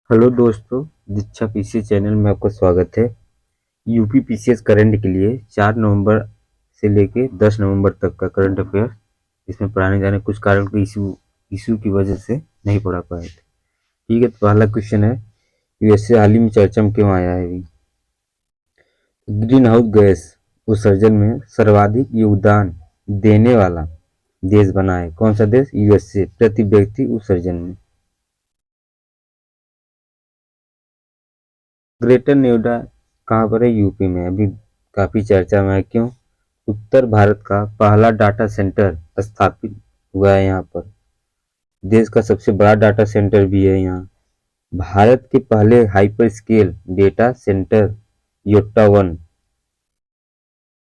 Hello दोस्तों, दीक्षा PC channel में आपका स्वागत है। यूपी पीसीएस करंट के लिए 4 नवंबर से लेके 10 नवंबर तक का करंट अफेयर इसमें पढ़ाने जा रहे हैं। कुछ कारण के इशू की वजह से नहीं पढ़ा पाए थे। ठीक है, तो पहला क्वेश्चन है, यूएसए हाल ही में चर्चा में क्यों आया है? अभी ग्रीन हाउस गैस उत्सर्जन में सर्वाधिक योगदान देने वाला देश बना है। कौन सा देश? यूएसए, प्रति व्यक्ति उत्सर्जन में। ग्रेटर नोएडा कहाँ पर है? यूपी में। अभी काफी चर्चा में है, क्यों? उत्तर भारत का पहला डाटा सेंटर स्थापित हुआ है यहाँ पर। देश का सबसे बड़ा डाटा सेंटर भी है यहाँ। भारत के पहले hyper scale data centre Yotta one.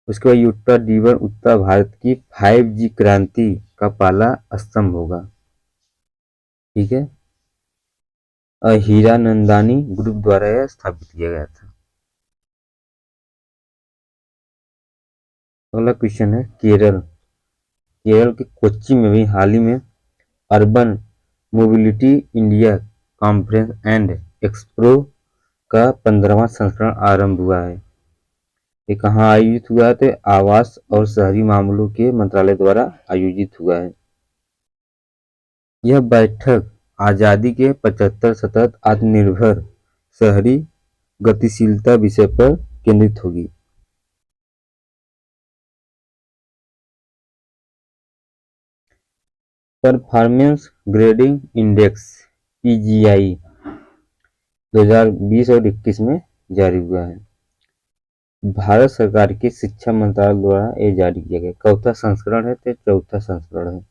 उसके बाद योट्टा D1 उत्तर भारत की 5G क्रांति का पहला स्तंभ होगा। ठीक है, और हीरानंदानी ग्रुप द्वारा यह स्थापित किया गया था। अगला क्वेश्चन है, केरल के कोच्चि में भी हाल ही में urban mobility India conference and expo का 15वां संस्करण आरंभ हुआ है। ये कहाँ आयोजित हुआ है? तो आवास और शहरी मामलों के मंत्रालय द्वारा आयोजित हुआ है। यह बैठक आजादी के 75 सतत आत्मनिर्भर शहरी गतिशीलता विषय पर केंद्रित होगी। परफॉर्मेंस ग्रेडिंग इंडेक्स PGI 2020 और 21 में जारी हुआ है। भारत सरकार के शिक्षा मंत्रालय द्वारा ये जारी किया गया। चौथा संस्करण है, तो चौथा संस्करण है।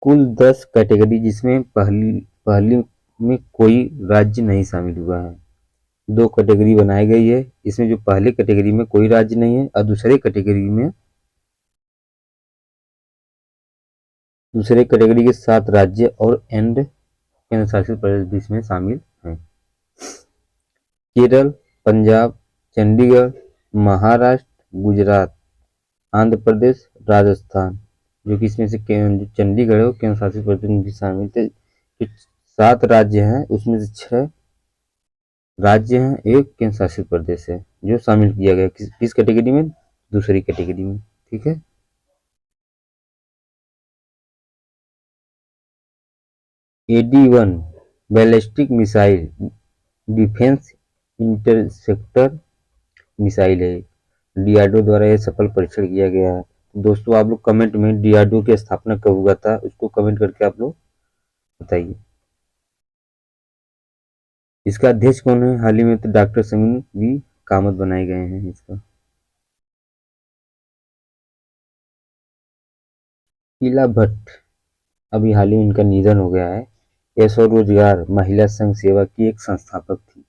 कुल 10 कैटेगरी, जिसमें पहली में कोई राज्य नहीं शामिल हुआ है। 2 कैटेगरी बनाई गई है, इसमें जो पहले कैटेगरी में कोई राज्य नहीं है और दूसरे कैटेगरी के 7 राज्य और एंड केंद्र शासित प्रदेश भी इसमें शामिल हैं। केरल, पंजाब, चंडीगढ़, महाराष्ट्र, गुजरात, आंध्र प्रदेश, राजस्थान, जो कि इसमें से जो चंडीगढ़ है वो केंद्र शासित प्रदेश में भी शामिल थे। जो 7 राज्य हैं उसमें से 6 राज्य हैं, एक केंद्र शासित प्रदेश है, जो शामिल किया गया किस कैटेगरी में? दूसरी कैटेगरी में। ठीक है, AD-1 ballistic missile defence interceptor missile है। डीआरडीओ द्वारा यह सफल परीक्षण किया गया है। दोस्तों, आप लोग कमेंट में डीआरडीओ की स्थापना कब हुआ था उसको कमेंट करके आप लोग बताइए। इसका अध्यक्ष कौन है? हाल ही में तो डॉक्टर समीर भी कामत बनाए गए हैं इसका। शीला भट्ट, अभी हाल ही में इनका निधन हो गया है। यह स्वरोजगार महिला संघ सेवा की एक संस्थापक थी।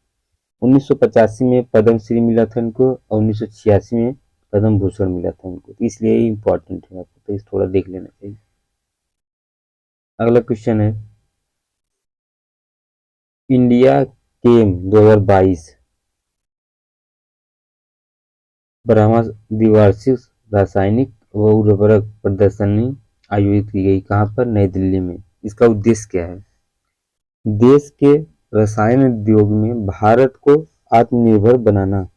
1985 में पद्म श्री मिला था इनको और 1986 में पद्म भूषण मिला था इनको, तो इसलिए ये इम्पोर्टेंट है आपको, तो इस थोड़ा देख लेना चाहिए। अगला क्वेश्चन है, इंडिया केम 2022 ब्रह्मा द्विवार्षिक रासायनिक व उर्वरक प्रदर्शनी आयोजित की गई। कहाँ पर? नई दिल्ली में। इसका उद्देश्य क्या है? देश के रसायन उद्योग में भारत को आत्मनिर्भर बनाना,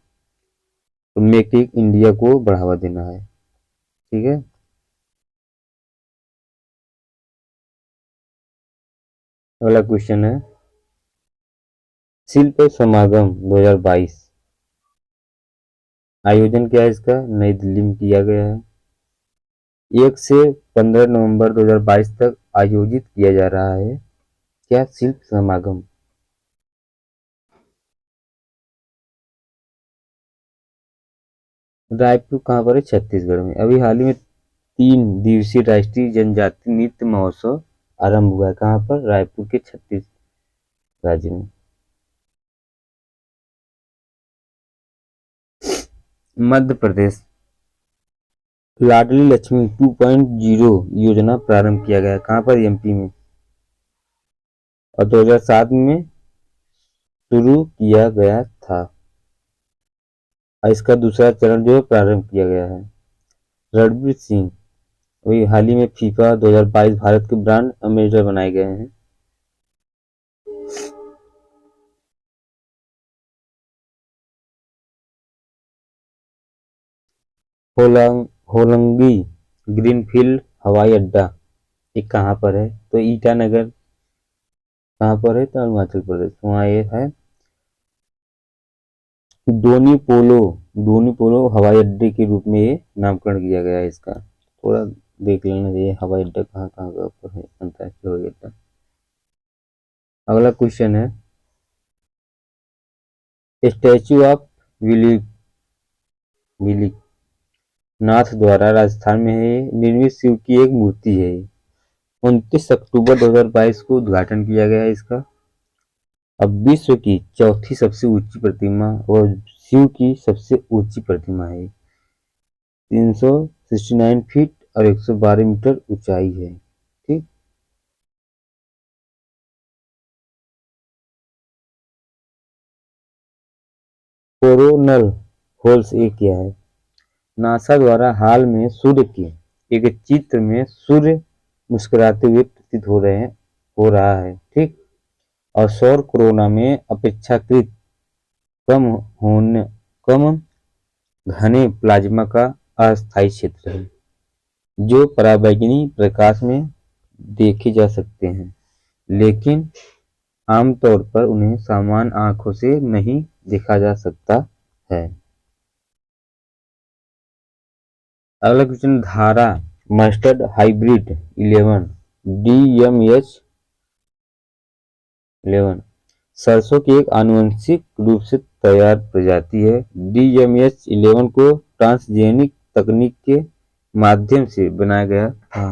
तो मेक इन इंडिया को बढ़ावा देना है। ठीक है, अगला क्वेश्चन है, शिल्प समागम 2022 आयोजन क्या है इसका? नई दिल्ली में किया गया है। 1 से 15 नवंबर 2022 तक आयोजित किया जा रहा है। क्या? शिल्प समागम। रायपुर कहाँ पर है? छत्तीसगढ़ में। अभी हाल ही में 3 दिवसीय राष्ट्रीय जनजातीय नृत्य महोत्सव आरंभ हुआ है। कहाँ पर? रायपुर के छत्तीस राज्य में। मध्य प्रदेश लाडली लक्ष्मी 2.0 योजना प्रारंभ किया गया। कहाँ पर? MP में। और 2007 में शुरू किया गया था और इसका दूसरा चरण जो है प्रारंभ किया गया है। रणवीर सिंह वही हाल ही में फीफा 2022 भारत के ब्रांड एम्बेसडर बनाए गए हैं। होलंगी ग्रीनफील्ड हवाई अड्डा ये कहाँ पर है? तो ईटानगर कहाँ पर है? तो अरुणाचल प्रदेश, वहाँ ये है। डोनी पोलो डोनी पोलो हवाई अड्डे के रूप में ये नामकरण किया गया है इसका। थोड़ा देख लेना चाहिए हवाई अड्डा कहाँ कहाँ का ऊपर है, अंतर्राष्ट्रीय हवाई अड्डा। अगला क्वेश्चन है, स्टैच्यू ऑफ विली नाथ द्वारा राजस्थान में है निर्मित शिव की एक मूर्ति है। 29 अक्टूबर 2022 को उद्घाटन किया गया है इसका। अब विश्व की चौथी सबसे ऊंची प्रतिमा और शिव की सबसे ऊंची प्रतिमा है। 369 फीट और 112 मीटर ऊंचाई है। ठीक, कोरोनल होल्स ये क्या है? नासा द्वारा हाल में सूर्य के एक चित्र में सूर्य मुस्कुराते हुए प्रतीत हो रहा है। ठीक, और सौर कोरोना में अपेक्षाकृत कम होने कम घने प्लाज्मा का अस्थायी क्षेत्र है जो पराबैंगनी प्रकाश में देखे जा सकते हैं, लेकिन आमतौर पर उन्हें सामान्य आंखों से नहीं देखा जा सकता है। अगला क्वेश्चन, धारा मस्टर्ड हाइब्रिड 11 DMH 11 सरसों की एक आनुवंशिक रूप से तैयार प्रजाति है। DMH 11 को ट्रांसजेनिक तकनीक के माध्यम से बनाया गया था।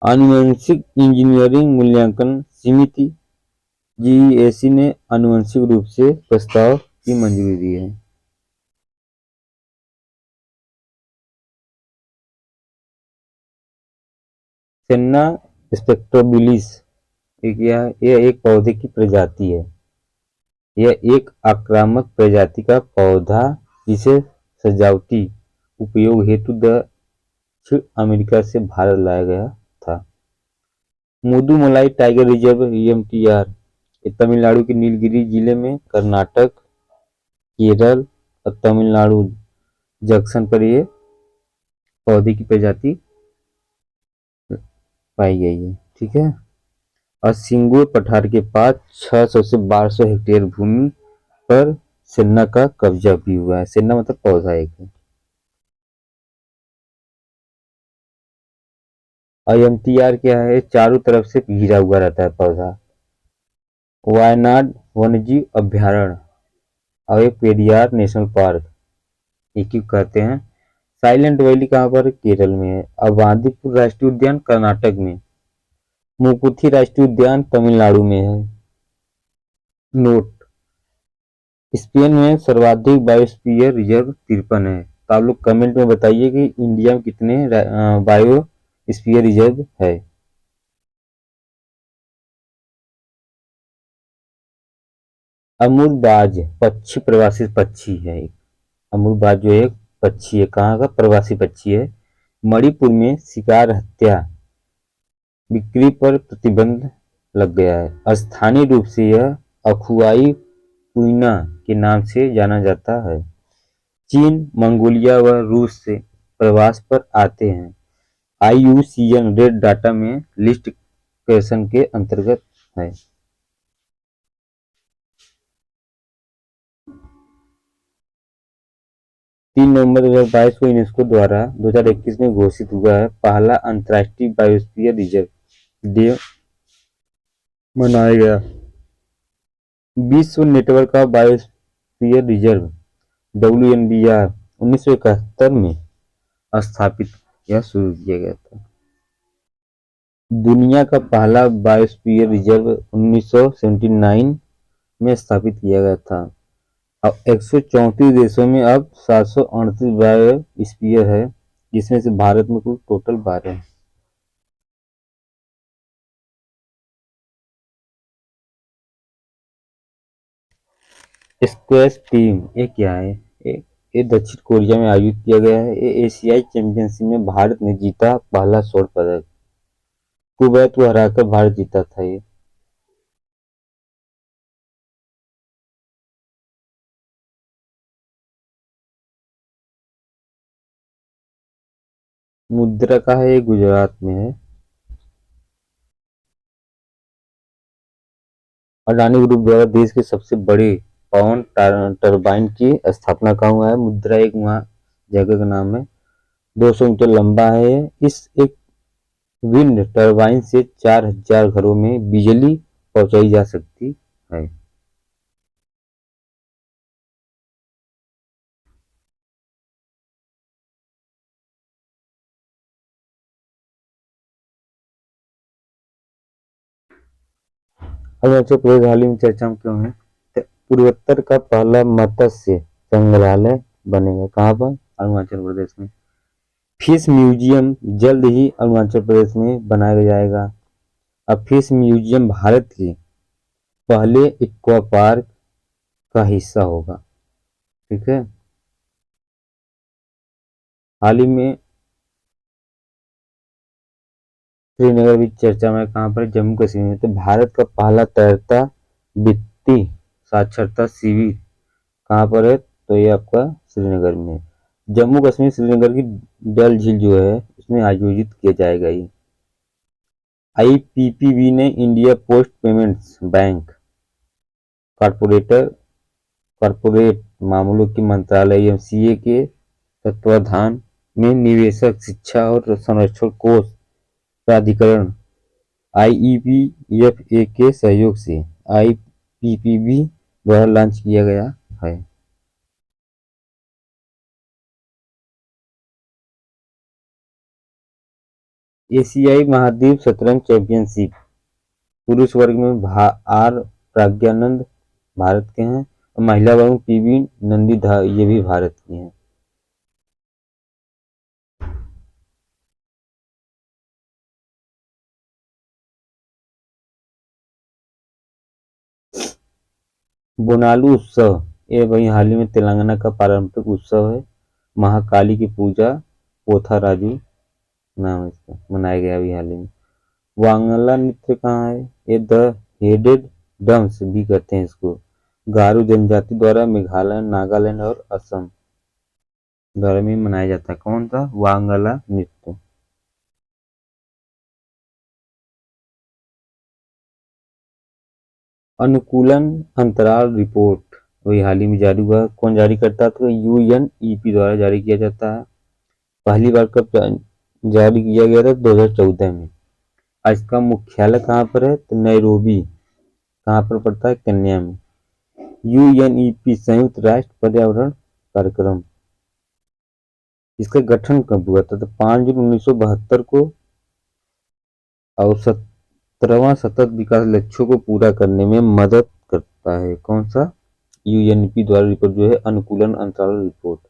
आनुवंशिक इंजीनियरिंग मूल्यांकन समिति GEAC ने आनुवंशिक रूप से प्रस्ताव की मंजूरी दी है। सेन्ना स्पेक्ट्रोबिलिस यह एक पौधे की प्रजाति है। यह एक आक्रामक प्रजाति का पौधा जिसे सजावटी उपयोग हेतु दक्षिण अमेरिका से भारत लाया गया था। मुदुमलाई टाइगर रिजर्व EMTR ये तमिलनाडु के नीलगिरी जिले में कर्नाटक, केरल और तमिलनाडु जंक्शन पर ये पौधे की प्रजाति पाई गई है। ठीक है, और सिंगूर पठार के पास 600 से 1200 हेक्टेयर भूमि पर सेन्ना का कब्जा भी हुआ है। सेन्ना मतलब पौधा एक है। IMTR क्या है? चारों तरफ से घिरा हुआ रहता है पौधा। वायनाड वन्यजीव अभ्यारण्य और एक पेरियार नेशनल पार्क एक ही कहते हैं। साइलेंट वैली कहाँ पर? केरल में है। अबांदीपुर राष्ट्रीय उद्यान कर्नाटक में। मुकुथी राष्ट्रीय उद्यान तमिलनाडु में है। नोट, स्पेन में सर्वाधिक बायोस्फीयर रिजर्व 53 है। तो आप लोग कमेंट में बताइए कि इंडिया में कितने बायोस्फीयर रिजर्व है। अमूरबाज पक्षी प्रवासी पक्षी है। अमूरबाज जो एक पक्षी है, कहाँ का? प्रवासी पक्षी है। मणिपुर में शिकार हत्या बिक्री पर प्रतिबंध लग गया है। स्थानीय रूप से यह अखुआई पुइना के नाम से जाना जाता है। चीन, मंगोलिया व रूस से प्रवास पर आते हैं। IUCN रेड डाटा में लिस्ट क्वेश्चन के अंतर्गत है। 3 नवंबर 2022 को यूनेस्को द्वारा 2021 में घोषित हुआ है पहला अंतर्राष्ट्रीय बायोस्फीयर रिजर्व डे मनाया गया। विश्व network of biosphere reserve WNBR 1971 में स्थापित यह शुरू किया गया था। दुनिया का पहला बायोस्फीयर रिजर्व 1979 में स्थापित किया गया था। अब 134 देशों में अब 738 बायोस्फीयर है, जिसमें से भारत में कुल टोटल 12 है। स्क्वैश टीम ये क्या है? ये दक्षिण कोरिया में आयोजित किया गया है। ये एशियाई चैंपियनशिप में भारत ने जीता पहला स्वर्ण पदक। कुवैत को हराकर भारत जीता था ये। मुद्रा का है, ये गुजरात में है। अडानी ग्रुप द्वारा देश के सबसे बड़े पवन टरबाइन की स्थापना कहाँ हुआ है? मुद्रा एक वहाँ जगह का नाम है। 200 मीटर लंबा है ये। इस एक विंड टरबाइन से 4000 घरों में बिजली पहुंचाई जा सकती है। अरुणाचल प्रदेश हाल ही में चर्चा में क्यों है? तो पूर्वोत्तर का पहला मत्स्य संग्रहालय बनेगा कहाँ पर? अरुणाचल प्रदेश में। फिश म्यूजियम जल्द ही अरुणाचल प्रदेश में बनाया जाएगा। अब फिश म्यूजियम भारत के पहले एक्वा पार्क का हिस्सा होगा। ठीक है। हाल ही में श्रीनगर भी चर्चा में, कहाँ पर? जम्मू कश्मीर में। तो भारत का पहला तैरता वित्तीय साक्षरता शिविर कहाँ पर है? तो ये आपका श्रीनगर में है। जम्मू कश्मीर श्रीनगर की डल झील जो है उसमें आयोजित किया जाएगा ये। आईपीपीबी ने India post payments bank corporate मामलों के मंत्रालय एमसीए के तत्वाधान में निवेशक शिक्षा और संरक्षण कोष प्राधिकरण आईईपीएफए के सहयोग से आईपीपीबी द्वारा लॉन्च किया गया है। एशियाई महाद्वीप शतरंज चैंपियनशिप पुरुष वर्ग में आर प्रज्ञानंद भारत के हैं, और महिला वर्ग में पीवी नंदी ये भी भारत की हैं। बोनालू उत्सव ये वही हाल ही में तेलंगाना का पारंपरिक उत्सव है। महाकाली की पूजा पोथाराजू नाम है इसका, मनाया गया अभी हाल ही में। वांगला नृत्य कहाँ है? ये द हेडेड डम्स भी कहते हैं इसको। गारो जनजाति द्वारा मेघालय, नागालैंड और असम द्वारा में मनाया जाता है। कौन सा? वांगला नृत्य। अनुकूलन अंतराल रिपोर्ट वही हाल ही में जारी हुआ। कौन जारी करता है? तो यूएनईपी द्वारा जारी किया जाता है। पहली बार कब जारी किया गया था? 2014 में। आज इसका मुख्यालय कहाँ पर है? तो नैरोबी कहाँ पर पड़ता है? केन्या में। यूएनईपी संयुक्त राष्ट्र पर्यावरण कार्यक्रम, इसका गठन कब हुआ था? तो 5 जून 1972 को, और 17वां सतत विकास लक्ष्यों को पूरा करने में मदद करता है। कौन सा? यूएनईपी द्वारा रिपोर्ट जो है अनुकूलन अंतराल रिपोर्ट।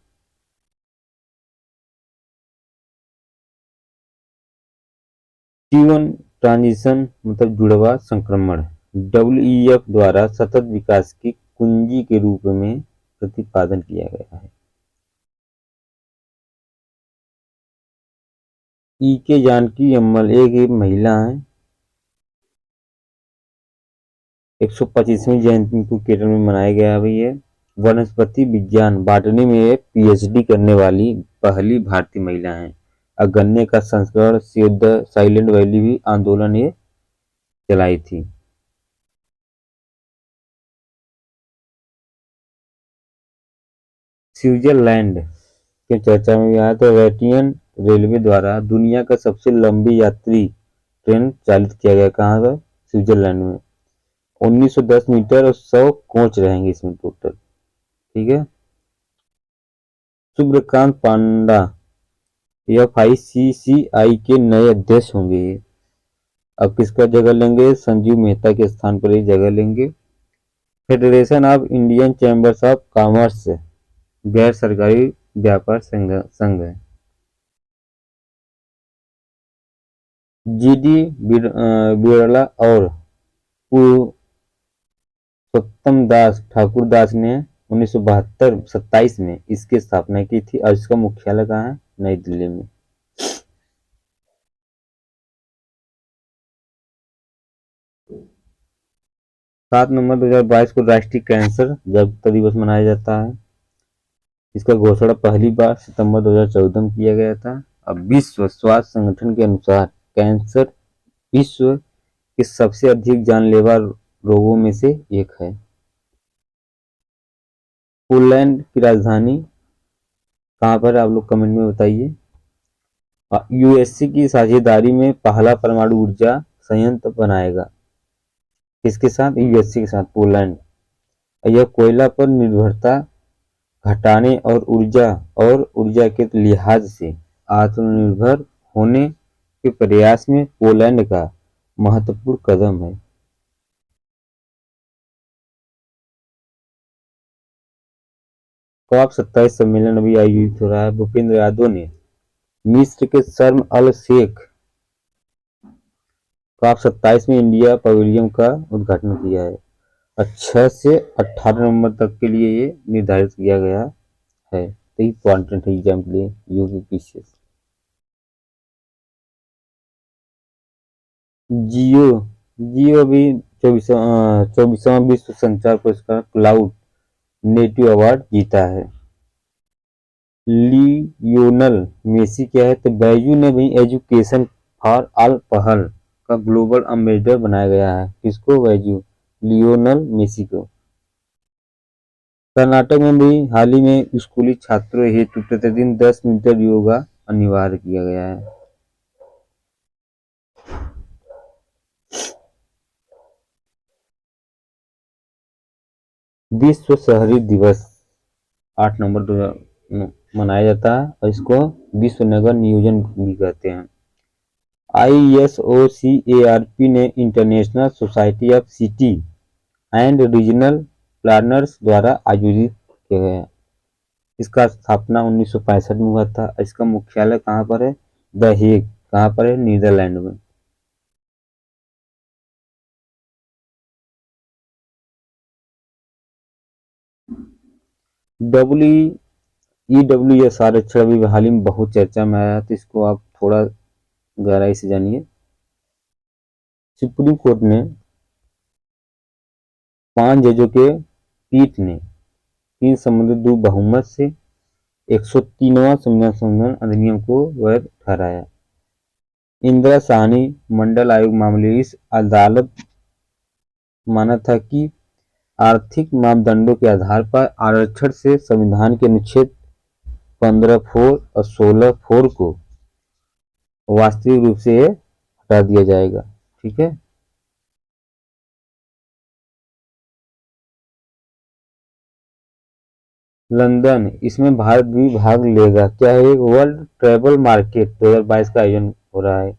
T1 ट्रांजिशन मतलब जुड़वा संक्रमण डब्ल्यूईएफ द्वारा सतत विकास की कुंजी के रूप में प्रतिपादन किया गया है। ई के जानकी अम्मल एक महिला है। 125वीं जयंती को केरल में मनाया गया है ये। वनस्पति विज्ञान बॉटनी में पीएचडी करने वाली पहली भारतीय महिला है। और गन्ने का संस्करण सेव द साइलेंट वैली भी आंदोलन ये चलाई थी। स्विट्जरलैंड के चर्चा में भी आया तो रशियन रेलवे द्वारा दुनिया का सबसे लंबी यात्री ट्रेन चालित किया गया। कहाँ का? स्विट्जरलैंड में। 1910 मीटर और 100 कोच रहेंगे इसमें टोटल। ठीक है। सूर्यकांत पांडा एफआईसीसीआई के नए अध्यक्ष होंगे। अब किसका जगह लेंगे? संजीव मेहता के स्थान पर ही जगह लेंगे। Federation of Indian chambers of commerce गैर सरकारी व्यापार संघ है। जीडी बिरला और पुरुषोत्तम दास ठाकुर दास ने 1972-27 में इसकी स्थापना की थी, और इसका मुख्यालय कहाँ है? नई दिल्ली में। 7 नवंबर 2022 को राष्ट्रीय कैंसर जागरूकता दिवस मनाया जाता है। इसका घोषणा पहली बार सितंबर 2014 में किया गया था। अब विश्व स्वास्थ्य संगठन के अनुसार कैंसर विश्व के सबसे अधिक जानलेवा रोगों में से एक है। पोलैंड की राजधानी कहाँ पर है, आप लोग कमेंट में बताइए। यूएससी की साझेदारी में पहला परमाणु ऊर्जा संयंत्र बनाएगा। किसके साथ? यूएससी के साथ, पोलैंड। यह कोयला पर निर्भरता घटाने और ऊर्जा के लिहाज से आत्मनिर्भर होने के प्रयास में पोलैंड का महत्वपूर्ण कदम है। कॉप 27 सम्मेलन अभी आयोजित हो रहा है। भूपेंद्र यादव ने मिस्र के शर्म अल शेख कॉप 27 में इंडिया पवेलियन का उद्घाटन किया है। 6 से 18 नवंबर तक के लिए ये निर्धारित किया गया है। तो इम्पोर्टेंट है एग्जाम के लिए यूपीपीसीएस। जियो जियो अभी 24वां विश्व संचार पुरस्कार क्लाउड नेटिव अवार्ड जीता है। लियोनल मेसी क्या है? तो बैजू ने भी एजुकेशन फॉर ऑल पहल का ग्लोबल एम्बेसडर बनाया गया है। किसको? बैजू, लियोनल मेसी को। कर्नाटक में भी हाल ही में स्कूली छात्रों हेतु प्रतिदिन 10 मीटर योगा अनिवार्य किया गया है। विश्व शहरी दिवस 8 नवंबर 2000 मनाया जाता है और इसको विश्व नगर नियोजन भी कहते हैं। ISOCARP ने international society of city and regional planners द्वारा आयोजित किया गया। इसका स्थापना 1965 में हुआ था। इसका मुख्यालय कहाँ पर है? The Hague. कहाँ पर है? नीदरलैंड में। WEWS आरक्षण अभी हाल ही में बहुत चर्चा में आया, तो इसको आप थोड़ा गहराई से जानिए। सुप्रीम कोर्ट ने 5 जजों के पीठ ने 3 संबंधित 2 बहुमत से 103वां संविधान अधिनियम को वैध ठहराया। इंदिरा साहनी मंडल आयोग मामले इस अदालत माना था कि आर्थिक मापदंडों के आधार पर आरक्षण से संविधान के अनुच्छेद 15(4) और 16(4) को वास्तविक रूप से हटा दिया जाएगा। ठीक है। लंदन, इसमें भारत भी भाग लेगा। क्या है? वर्ल्ड ट्रैवल मार्केट 2022 का आयोजन हो रहा है।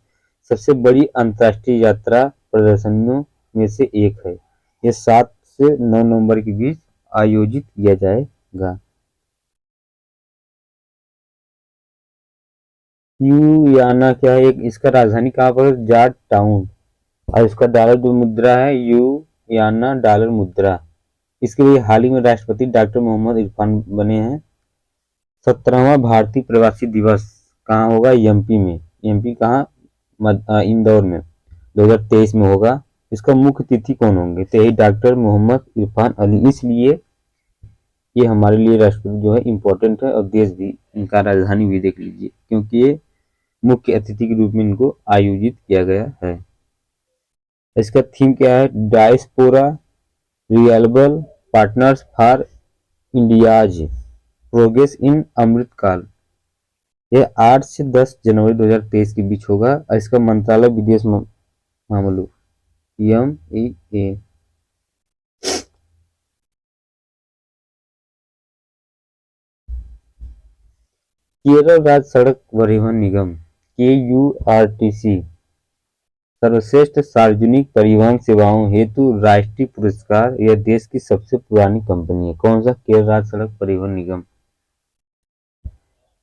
सबसे बड़ी अंतर्राष्ट्रीय यात्रा प्रदर्शनियों में से एक है। ये 7 से 9 नवंबर के बीच आयोजित किया जाएगा। यूयाना क्या है? इसका राजधानी कहाँ पर है? George town. और इसका डॉलर जो मुद्रा है, यूयाना डॉलर मुद्रा। इसके लिए हाल ही में राष्ट्रपति डॉक्टर मोहम्मद इरफान बने हैं। 17वां भारतीय प्रवासी दिवस कहाँ होगा? एमपी में। एमपी कहाँ? इंदौर में 2023 में होगा। इसका मुख्य तिथि कौन होंगे? तो यही डॉक्टर मोहम्मद इरफान अली। इसलिए ये हमारे लिए राष्ट्रपति जो है इम्पोर्टेंट है, और देश भी, इनका राजधानी भी देख लीजिए, क्योंकि ये मुख्य अतिथि के रूप में इनको आयोजित किया गया है। इसका थीम क्या है? Diaspora reliable partners for India's progress in Amrit Kaal. यह 8 से 10 जनवरी 2023 के बीच होगा, और इसका मंत्रालय विदेश मामलों MEA। केरल राज्य सड़क परिवहन निगम KURTC सर्वश्रेष्ठ सार्वजनिक परिवहन सेवाओं हेतु राष्ट्रीय पुरस्कार। यह देश की सबसे पुरानी कंपनी है। कौन सा? केरल राज्य सड़क परिवहन निगम।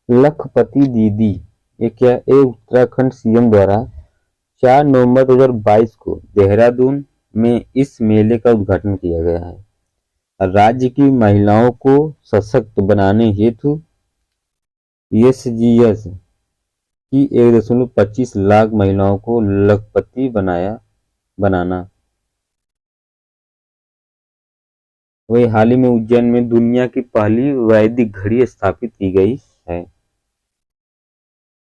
लखपति दीदी, ये क्या? ये उत्तराखंड सीएम द्वारा 4 नवंबर 2022 को देहरादून में इस मेले का उद्घाटन किया गया है। राज्य की महिलाओं को सशक्त बनाने हेतु SGS की 1.25 लाख महिलाओं को लखपति बनाना। वही हाल ही में उज्जैन में दुनिया की पहली वैदिक घड़ी स्थापित की गई है।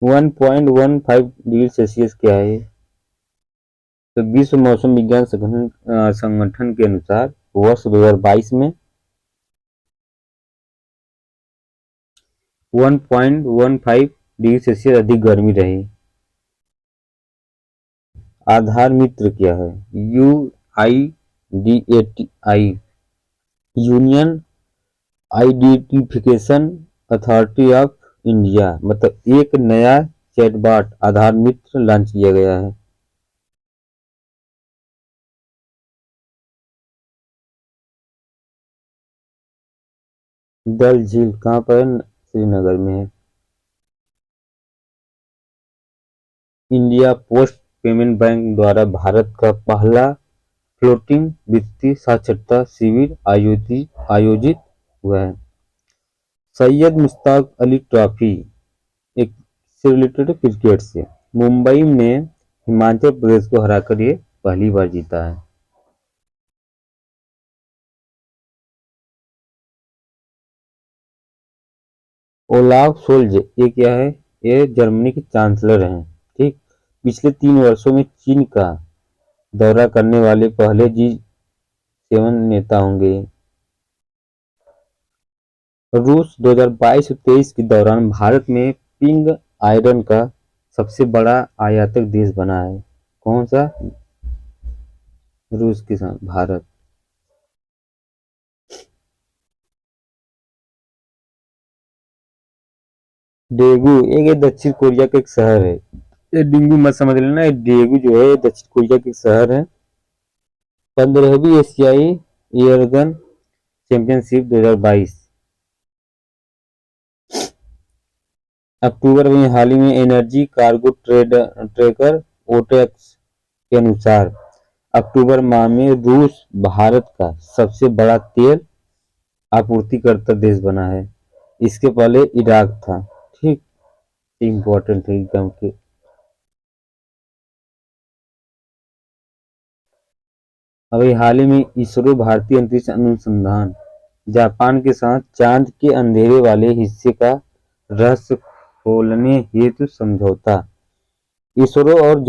1.15 डिग्री सेल्सियस क्या है? तो विश्व मौसम विज्ञान संगठन के अनुसार वर्ष 2022 में 1.15 डिग्री सेल्सियस अधिक गर्मी रही। आधार मित्र क्या है? UIDAI union identification authority of India, मतलब एक नया चैटबॉट आधार मित्र लॉन्च किया गया है। डल झील कहाँ पर है? श्रीनगर में है। इंडिया पोस्ट पेमेंट बैंक द्वारा भारत का पहला फ्लोटिंग वित्तीय साक्षरता शिविर आयोजित हुआ है। सैयद मुश्ताक अली ट्रॉफी एक से रिलेटेड क्रिकेट से मुंबई ने हिमाचल प्रदेश को हराकर ये पहली बार जीता है। ओलाफ सोल्ज ये क्या है? ये जर्मनी के चांसलर हैं। ठीक, पिछले 3 वर्षों में चीन का दौरा करने वाले पहले G7 नेता होंगे। रूस 2022-23 के दौरान भारत में पिंग आयरन का सबसे बड़ा आयातक देश बना है। कौन सा? रूस के साथ भारत। डेगू एक दक्षिण कोरिया का एक शहर है। ये डेंगू मत समझ लेना, ये डेगू जो है दक्षिण कोरिया का एक शहर है। 15वीं एशियाई एयरगन चैंपियनशिप 2022 अक्टूबर में हाल ही में एनर्जी कार्गो ट्रेकर ओटेक्स के अनुसार अक्टूबर माह में रूस भारत का सबसे बड़ा तेल आपूर्तिकर्ता देश बना है। इसके पहले इराक था। ठीक, इम्पोर्टेंट है एकदम के। अभी हाल ही में इसरो भारतीय अंतरिक्ष अनुसंधान जापान के साथ चांद के अंधेरे वाले हिस्से का रहस्य खोलने हेतु समझौता। इसरो और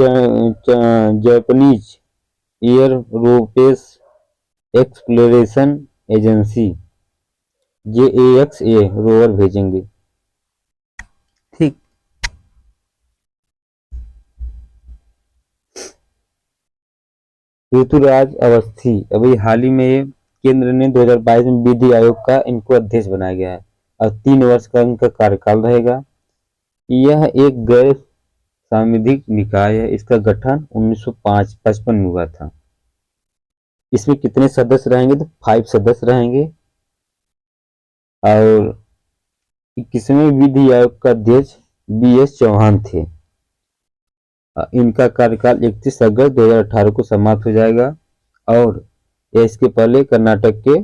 Japanese aerospace exploration agency JAXA rover भेजेंगे। ठीक, ऋतुराज अवस्थी अभी हाल ही में केंद्र ने 2022 में विधि आयोग का इनको अध्यक्ष बनाया गया है और 3 वर्ष का इनका कार्यकाल रहेगा। यह एक गैर सांविधिक निकाय है। इसका गठन 1955 में हुआ था। इसमें कितने सदस्य रहेंगे? तो 5 सदस्य रहेंगे। और 21वें विधि आयोग का अध्यक्ष BS चौहान थे। इनका कार्यकाल 31 अगस्त 2018 को समाप्त हो जाएगा और यह इसके पहले कर्नाटक के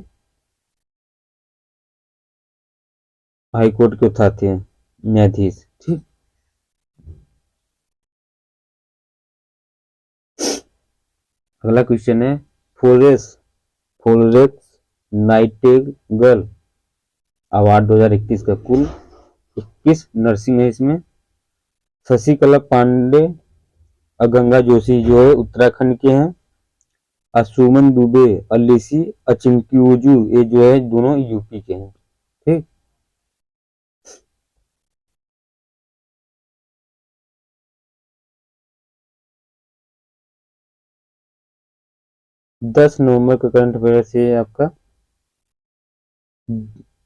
हाईकोर्ट के था थे न्यायाधीश। ठीक, अगला क्वेश्चन है फोरेक्स नाइटिंगेल अवार्ड 2021 का कुल 21 नर्सिंग है। इसमें शशिकला पांडे और गंगा जोशी जो है उत्तराखंड के हैं, और सुमन दुबे और लिसी अचिंक्यूजू ये जो है दोनों यूपी के हैं। ठीक, 10 नवंबर का करंट अफेयर से आपका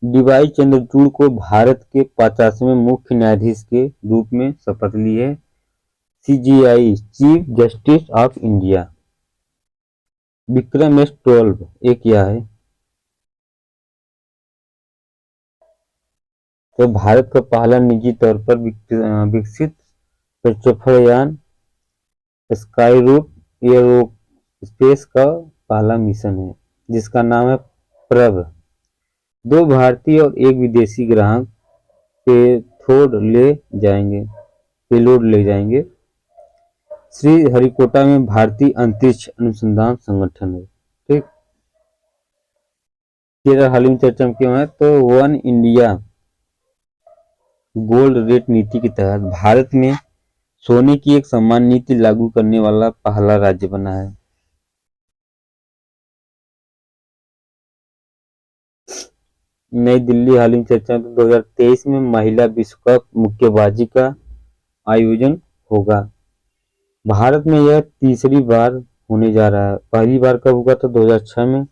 डीवाई चंद्रचूड़ को भारत के 50वें मुख्य न्यायाधीश के रूप में शपथ ली है। CJI chief justice of India. Vikram S-12 ये क्या है? तो भारत का पहला निजी तौर पर विकसित प्रक्षेपण यान स्काईरूट एयरोस्पेस का पहला मिशन है जिसका नाम है प्रभ। 2 भारतीय और 1 विदेशी ग्राहक पेलोड ले जाएंगे। श्री हरिकोटा में भारतीय अंतरिक्ष अनुसंधान संगठन है। ठीक, हाल ही में चर्चा में क्यों है? तो वन इंडिया गोल्ड रेट नीति के तहत भारत में सोने की एक समान नीति लागू करने वाला पहला राज्य बना है। नई दिल्ली हाल ही चर्चा में 2023 में महिला विश्व कप मुक्केबाजी का आयोजन होगा। भारत में यह तीसरी बार होने जा रहा है। पहली बार कब हुआ था? 2006 में,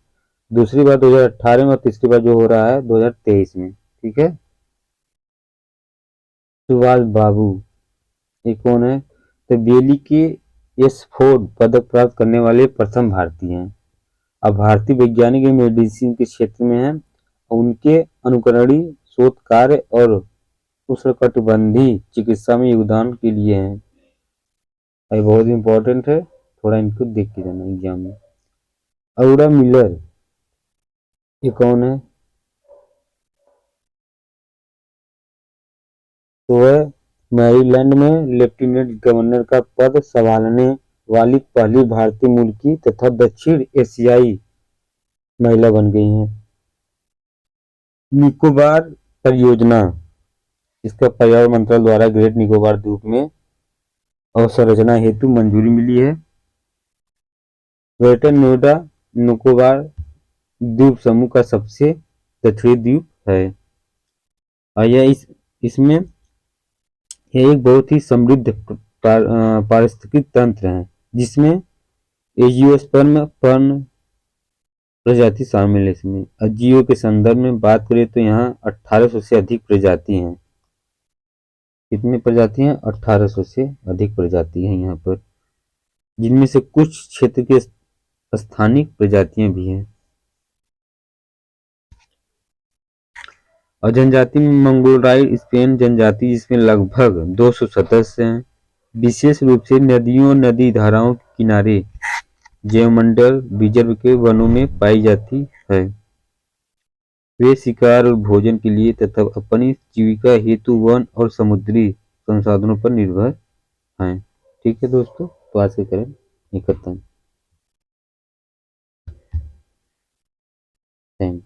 दूसरी बार 2018 में और तीसरी बार जो हो रहा है 2023 में। ठीक है। सुभाष बाबू ये कौन है? तो बेली के एसफोर्ड पदक प्राप्त करने वाले प्रथम भारतीय हैं। अब भारतीय वैज्ञानिक मेडिसिन के क्षेत्र में हैं। उनके अनुकरणीय शोध कार्य और उष्णकटिबंधीय चिकित्सा में योगदान के लिए हैं। ये बहुत इंपॉर्टेंट है, थोड़ा इनको देख के जाना एग्जाम में। औरा मिलर ये कौन है? तो वह मैरीलैंड में लेफ्टिनेंट गवर्नर का पद संभालने वाली पहली भारतीय मूल की तथा दक्षिण एशियाई महिला बन गई हैं। निकोबार परियोजना, इसका पर्यावरण मंत्रालय द्वारा ग्रेट निकोबार द्वीप में अवसंरचना हेतु मंजूरी मिली है। ग्रेटर नोएडा निकोबार द्वीप समूह का सबसे दक्षिणी द्वीप है और इसमें यह एक बहुत ही समृद्ध पारिस्थितिक तंत्र है, जिसमें एजियोस्पर्म फर्न प्रजाति शामिल है। इसमें अजीव के संदर्भ में बात करें तो यहाँ 1800 से अधिक प्रजाति हैं। कितनी प्रजाति हैं? 1800 से अधिक प्रजाति हैं यहाँ पर, जिनमें से कुछ क्षेत्र के स्थानिक प्रजातियां भी हैं। और जनजाति में मंगोलॉइड स्पेन जनजाति, जिसमें लगभग 200 सदस्य हैं, विशेष रूप से नदियों नदी धाराओं के किनारे जैवमंडल रिजर्व के वनों में पाई जाती है। वे शिकार और भोजन के लिए तथा अपनी जीविका हेतु वन और समुद्री संसाधनों पर निर्भर हैं। ठीक है दोस्तों, तो आज के करें ये खत्म। थैंक